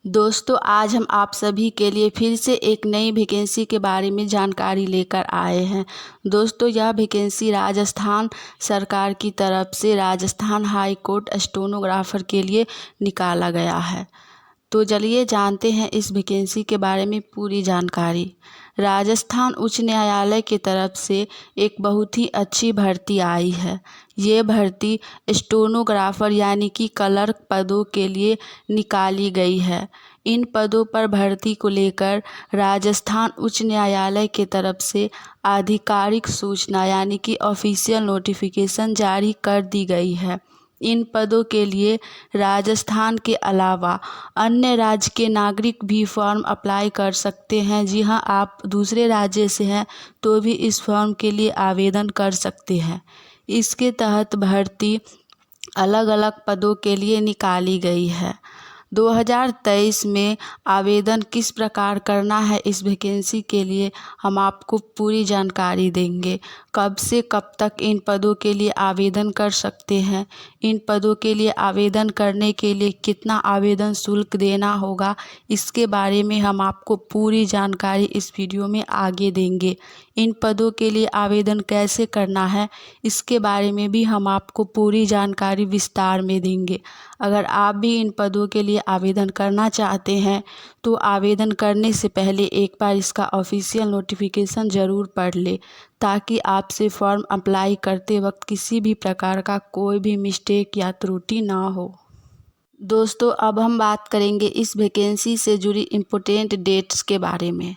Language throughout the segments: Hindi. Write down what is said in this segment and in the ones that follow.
दोस्तों आज हम आप सभी के लिए फिर से एक नई वैकेंसी के बारे में जानकारी लेकर आए हैं। दोस्तों यह वैकेंसी राजस्थान सरकार की तरफ से राजस्थान हाई कोर्ट स्टेनोग्राफर के लिए निकाला गया है। तो चलिए जानते हैं इस वैकेंसी के बारे में पूरी जानकारी। राजस्थान उच्च न्यायालय की तरफ से एक बहुत ही अच्छी भर्ती आई है। ये भर्ती स्टेनोग्राफर यानी कि क्लर्क पदों के लिए निकाली गई है। इन पदों पर भर्ती को लेकर राजस्थान उच्च न्यायालय की तरफ से आधिकारिक सूचना यानी कि ऑफिशियल नोटिफिकेशन जारी कर दी गई है। इन पदों के लिए राजस्थान के अलावा अन्य राज्य के नागरिक भी फॉर्म अप्लाई कर सकते हैं। जी हाँ, आप दूसरे राज्य से हैं तो भी इस फॉर्म के लिए आवेदन कर सकते हैं। इसके तहत भर्ती अलग अलग पदों के लिए निकाली गई है। 2023 में आवेदन किस प्रकार करना है इस वैकेंसी के लिए हम आपको पूरी जानकारी देंगे। कब से कब तक इन पदों के लिए आवेदन कर सकते हैं, इन पदों के लिए आवेदन करने के लिए कितना आवेदन शुल्क देना होगा, इसके बारे में हम आपको पूरी जानकारी इस वीडियो में आगे देंगे। इन पदों के लिए आवेदन कैसे करना है इसके बारे में भी हम आपको पूरी जानकारी विस्तार में देंगे। अगर आप भी इन पदों के लिए आवेदन करना चाहते हैं तो आवेदन करने से पहले एक बार इसका ऑफिशियल नोटिफिकेशन ज़रूर पढ़ ले, ताकि आपसे फॉर्म अप्लाई करते वक्त किसी भी प्रकार का कोई भी मिस्टेक या त्रुटि ना हो। दोस्तों अब हम बात करेंगे इस वैकेंसी से जुड़ी इम्पोर्टेंट डेट्स के बारे में।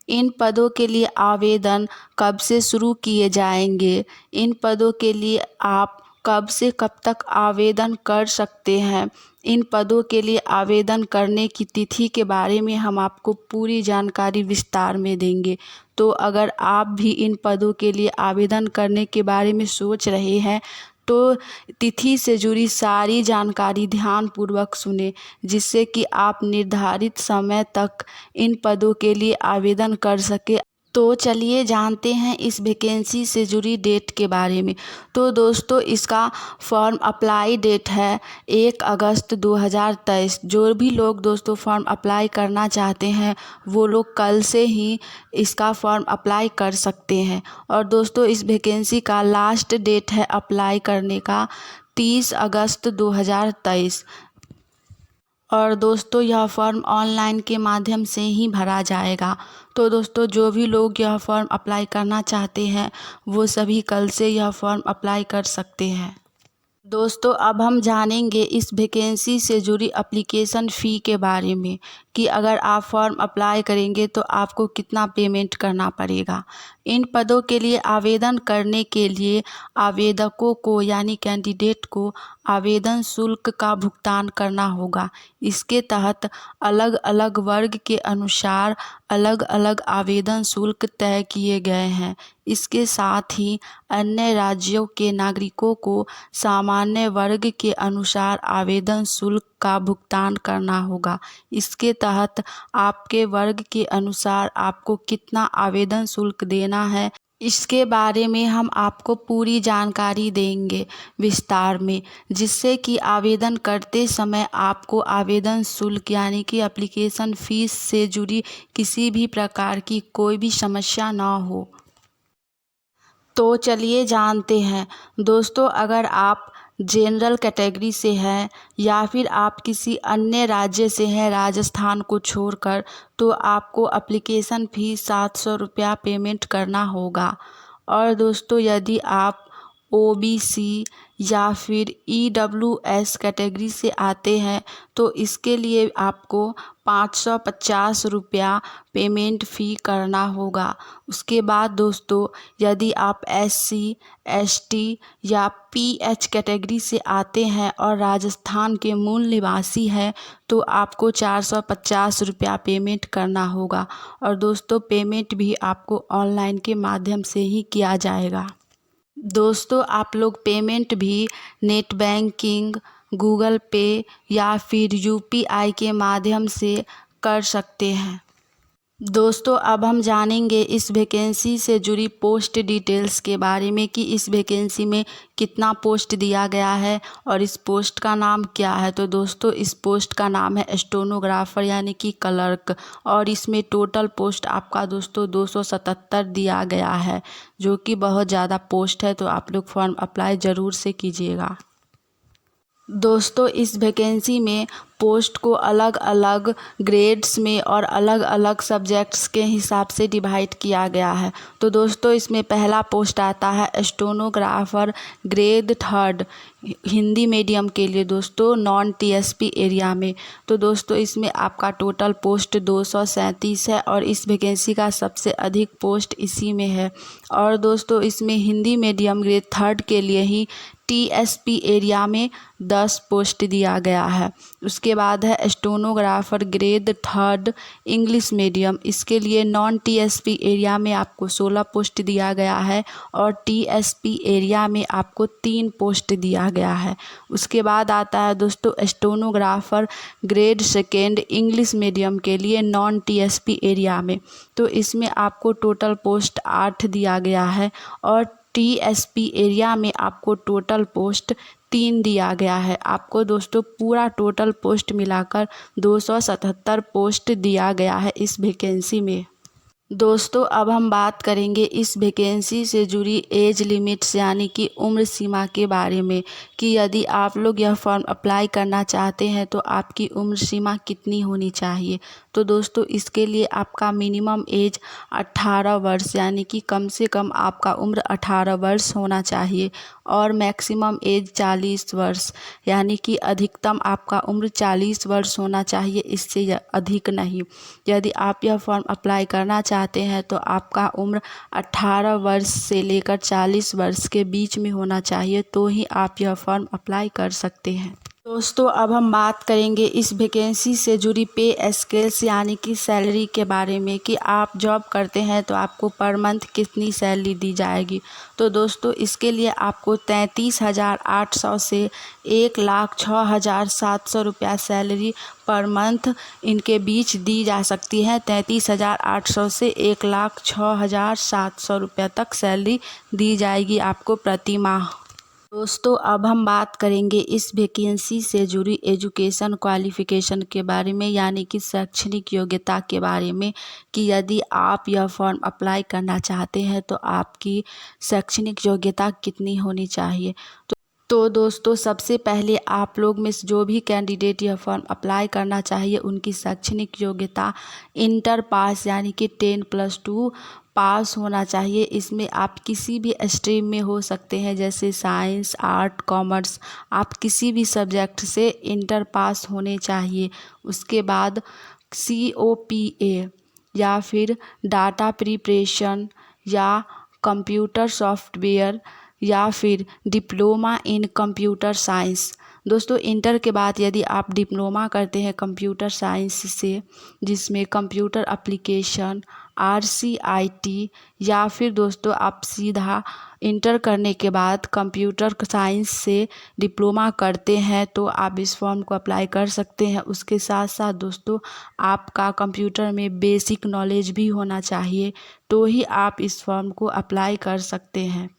इन पदों के लिए आवेदन कब से शुरू किए जाएंगे, इन पदों के लिए आप कब से कब तक आवेदन कर सकते हैं, इन पदों के लिए आवेदन करने की तिथि के बारे में हम आपको पूरी जानकारी विस्तार में देंगे। तो अगर आप भी इन पदों के लिए आवेदन करने के बारे में सोच रहे हैं तो तिथि से जुड़ी सारी जानकारी ध्यानपूर्वक सुने, जिससे कि आप निर्धारित समय तक इन पदों के लिए आवेदन कर सके। तो चलिए जानते हैं इस वैकेंसी से जुड़ी डेट के बारे में। तो दोस्तों इसका फॉर्म अप्लाई डेट है 1 अगस्त 2023। जो भी लोग दोस्तों फॉर्म अप्लाई करना चाहते हैं वो लोग कल से ही इसका फॉर्म अप्लाई कर सकते हैं। और दोस्तों इस वैकेंसी का लास्ट डेट है अप्लाई करने का 30 अगस्त 2023। और दोस्तों यह फॉर्म ऑनलाइन के माध्यम से ही भरा जाएगा। तो दोस्तों जो भी लोग यह फॉर्म अप्लाई करना चाहते हैं वो सभी कल से यह फॉर्म अप्लाई कर सकते हैं। दोस्तों अब हम जानेंगे इस वैकेंसी से जुड़ी एप्लीकेशन फ़ी के बारे में कि अगर आप फॉर्म अप्लाई करेंगे तो आपको कितना पेमेंट करना पड़ेगा। इन पदों के लिए आवेदन करने के लिए आवेदकों को यानी कैंडिडेट को आवेदन शुल्क का भुगतान करना होगा। इसके तहत अलग अलग वर्ग के अनुसार अलग अलग आवेदन शुल्क तय किए गए हैं। इसके साथ ही अन्य राज्यों के नागरिकों को सामान्य वर्ग के अनुसार आवेदन शुल्क का भुगतान करना होगा। इसके तहत आपके वर्ग के अनुसार आपको कितना आवेदन शुल्क देना है इसके बारे में हम आपको पूरी जानकारी देंगे विस्तार में, जिससे कि आवेदन करते समय आपको आवेदन शुल्क यानी कि एप्लीकेशन फ़ीस से जुड़ी किसी भी प्रकार की कोई भी समस्या ना हो। तो चलिए जानते हैं दोस्तों, अगर आप जनरल कैटेगरी से हैं या फिर आप किसी अन्य राज्य से हैं राजस्थान को छोड़कर, तो आपको एप्लीकेशन फ़ीस 700 रुपया पेमेंट करना होगा। और दोस्तों यदि आप ओबीसी या फिर ईडब्ल्यूएस कैटेगरी से आते हैं तो इसके लिए आपको 550 रुपया पेमेंट फ़ी करना होगा। उसके बाद दोस्तों यदि आप एससी, एसटी या पीएच कैटेगरी से आते हैं और राजस्थान के मूल निवासी हैं तो आपको 450 रुपया पेमेंट करना होगा। और दोस्तों पेमेंट भी आपको ऑनलाइन के माध्यम से ही किया जाएगा। दोस्तों आप लोग पेमेंट भी नेट बैंकिंग, गूगल पे या फिर यूपीआई के माध्यम से कर सकते हैं। दोस्तों अब हम जानेंगे इस वैकेंसी से जुड़ी पोस्ट डिटेल्स के बारे में कि इस वैकेंसी में कितना पोस्ट दिया गया है और इस पोस्ट का नाम क्या है। तो दोस्तों इस पोस्ट का नाम है स्टेनोग्राफर यानी कि क्लर्क, और इसमें टोटल पोस्ट आपका दोस्तों 277 दिया गया है, जो कि बहुत ज़्यादा पोस्ट है। तो आप लोग फॉर्म अप्लाई ज़रूर से कीजिएगा। दोस्तों इस वैकेंसी में पोस्ट को अलग अलग ग्रेड्स में और अलग अलग सब्जेक्ट्स के हिसाब से डिवाइड किया गया है। तो दोस्तों इसमें पहला पोस्ट आता है स्टेनोग्राफर ग्रेड 3 हिंदी मीडियम के लिए दोस्तों नॉन टीएसपी एरिया में। तो दोस्तों इसमें आपका टोटल पोस्ट 237 है और इस वैकेंसी का सबसे अधिक पोस्ट इसी में है। और दोस्तों इसमें हिंदी मीडियम ग्रेड 3 के लिए ही टीएसपी एरिया में 10 पोस्ट दिया गया है। उसके बाद है स्टेनोग्राफर ग्रेड 3 इंग्लिश मीडियम, इसके लिए नॉन टीएसपी एरिया में आपको 16 पोस्ट दिया गया है और टीएसपी एरिया में आपको 3 पोस्ट दिया गया है। उसके बाद आता है दोस्तों स्टेनोग्राफर ग्रेड 2 इंग्लिश मीडियम के लिए नॉन टीएसपी एरिया में। तो इसमें आपको टोटल पोस्ट 8 दिया गया है और टीएसपी एरिया में आपको टोटल पोस्ट 3 दिया गया है। आपको दोस्तों पूरा टोटल पोस्ट मिलाकर 277 पोस्ट दिया गया है इस वैकेंसी में। दोस्तों अब हम बात करेंगे इस वैकेंसी से जुड़ी एज लिमिट्स यानी कि उम्र सीमा के बारे में कि यदि आप लोग यह फॉर्म अप्लाई करना चाहते हैं तो आपकी उम्र सीमा कितनी होनी चाहिए। तो दोस्तों इसके लिए आपका मिनिमम एज 18 वर्ष यानी कि कम से कम आपका उम्र 18 वर्ष होना चाहिए और मैक्सिमम एज 40 वर्ष यानी कि अधिकतम आपका उम्र 40 वर्ष होना चाहिए, इससे अधिक नहीं। यदि आप यह फॉर्म अप्लाई करना चाहते हैं तो आपका उम्र 18 वर्ष से लेकर 40 वर्ष के बीच में होना चाहिए, तो ही आप यह फॉर्म अप्लाई कर सकते हैं। दोस्तों अब हम बात करेंगे इस वैकेंसी से जुड़ी पे स्केल्स यानी कि सैलरी के बारे में कि आप जॉब करते हैं तो आपको पर मंथ कितनी सैलरी दी जाएगी। तो दोस्तों इसके लिए आपको 33,800 से 1,06,700 रुपया सैलरी पर मंथ इनके बीच दी जा सकती है। 33,800 से 1,06,700 रुपया तक सैलरी दी जाएगी आपको प्रति माह। दोस्तों अब हम बात करेंगे इस वैकेंसी से जुड़ी एजुकेशन क्वालिफ़िकेशन के बारे में यानी कि शैक्षणिक योग्यता के बारे में कि यदि आप यह फॉर्म अप्लाई करना चाहते हैं तो आपकी शैक्षणिक योग्यता कितनी होनी चाहिए। तो दोस्तों सबसे पहले आप लोग में से जो भी कैंडिडेट यह फॉर्म अप्लाई करना चाहिए उनकी शैक्षणिक योग्यता इंटर पास यानी कि 10+2 पास होना चाहिए। इसमें आप किसी भी स्ट्रीम में हो सकते हैं, जैसे साइंस, आर्ट, कॉमर्स, आप किसी भी सब्जेक्ट से इंटर पास होने चाहिए। उसके बाद COPA या फिर डाटा प्रिपरेशन या कंप्यूटर सॉफ्टवेयर या फिर डिप्लोमा इन कंप्यूटर साइंस। दोस्तों इंटर के बाद यदि आप डिप्लोमा करते हैं कंप्यूटर साइंस से, जिसमें कंप्यूटर एप्लीकेशन RCIT, या फिर दोस्तों आप सीधा इंटर करने के बाद कंप्यूटर साइंस से डिप्लोमा करते हैं तो आप इस फॉर्म को अप्लाई कर सकते हैं। उसके साथ साथ दोस्तों आपका कंप्यूटर में बेसिक नॉलेज भी होना चाहिए, तो ही आप इस फॉर्म को अप्लाई कर सकते हैं।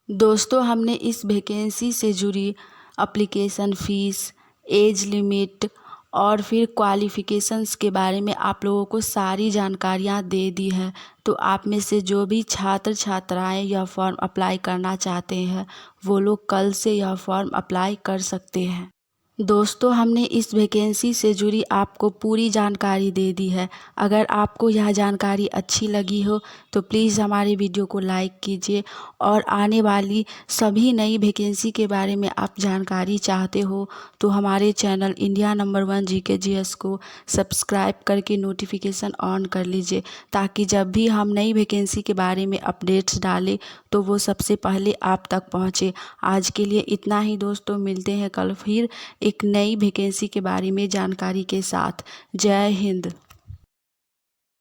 दोस्तों हमने इस वैकेंसी से जुड़ी एप्लीकेशन फ़ीस, एज लिमिट और फिर क्वालिफ़िकेशंस के बारे में आप लोगों को सारी जानकारियाँ दे दी है। तो आप में से जो भी छात्र छात्राएं यह फॉर्म अप्लाई करना चाहते हैं वो लोग कल से यह फॉर्म अप्लाई कर सकते हैं। दोस्तों हमने इस वैकेंसी से जुड़ी आपको पूरी जानकारी दे दी है। अगर आपको यह जानकारी अच्छी लगी हो तो प्लीज़ हमारे वीडियो को लाइक कीजिए और आने वाली सभी नई वैकेंसी के बारे में आप जानकारी चाहते हो तो हमारे चैनल इंडिया नंबर 1 GKGS को सब्सक्राइब करके नोटिफिकेशन ऑन कर लीजिए, ताकि जब भी हम नई वैकेंसी के बारे में अपडेट्स डालें तो वो सबसे पहले आप तक पहुँचे। आज के लिए इतना ही दोस्तों, मिलते हैं कल फिर एक नई वैकेंसी के बारे में जानकारी के साथ। जय हिंद।